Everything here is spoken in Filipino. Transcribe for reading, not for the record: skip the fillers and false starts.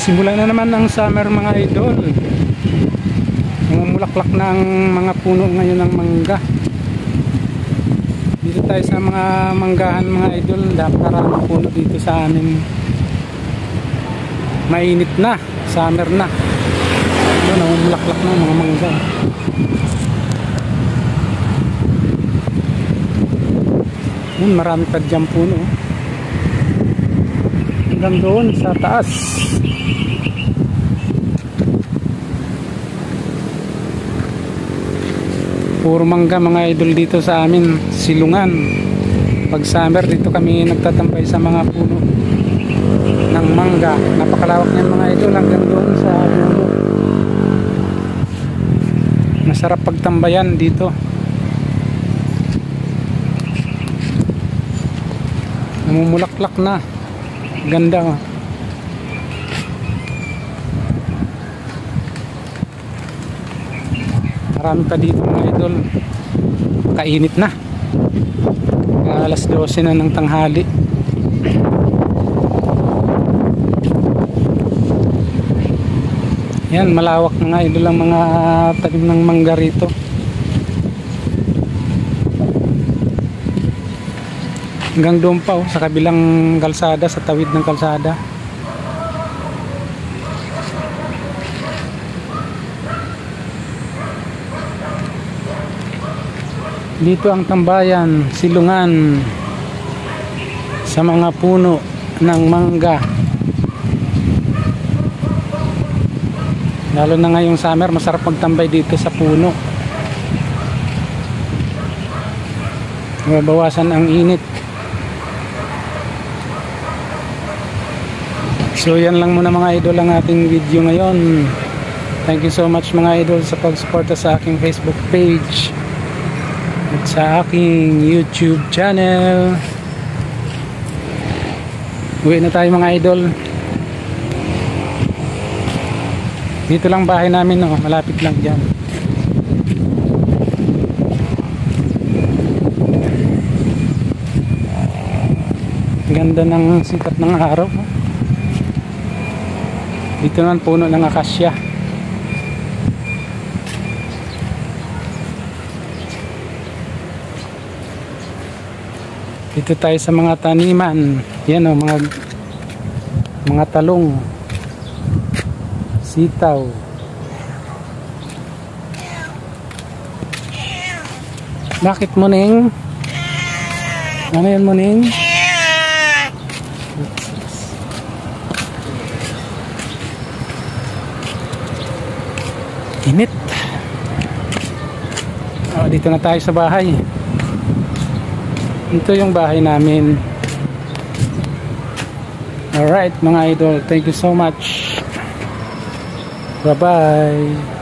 Simula na naman ang summer mga idol. Namumulaklak na ang mga puno ngayon ng mangga. Dito tayo sa mga manggahan mga idol. Napakaraming puno dito sa amin. Mainit na, summer na. Ito, namumulaklak na mga mangga. Yun, marami pa dyan puno. Hanggang doon sa taas. Puro mangga mga idol dito sa amin, silungan. Pag summer dito kami nagtatampay sa mga puno ng mangga. Napakalawak niyan mga idol hanggang doon sa dulo. Masarap pagtambayan dito. Namumulaklak na. Ganda oh. Marami pa dito mga idol. Kainit na. Alas 12 na ng tanghali. Yan, malawak mga idol ang mga tanim ng mangga rito. Hanggang doon pa oh, sa kabilang kalsada, sa tawid ng kalsada. Dito ang tambayan, silungan sa mga puno ng mangga. Lalo na ngayong summer, masarap magtambay dito sa puno. Mabawasan ang init. So yan lang muna mga idol ang ating video ngayon. Thank you so much mga idol sa pagsuporta sa aking Facebook page at sa aking YouTube channel. Uwi na tayo mga idol. Dito lang bahay namin oh, malapit lang dyan. Ganda ng sikat ng araw. Dito naman puno ng akasya. Dito tayo sa mga taniman. Yan o, mga talong, sitaw. Bakit Muning? Ano yan Muning? Init. Oh, dito na tayo sa bahay. Ito yung bahay namin. Alright mga idol, thank you so much. Bye bye.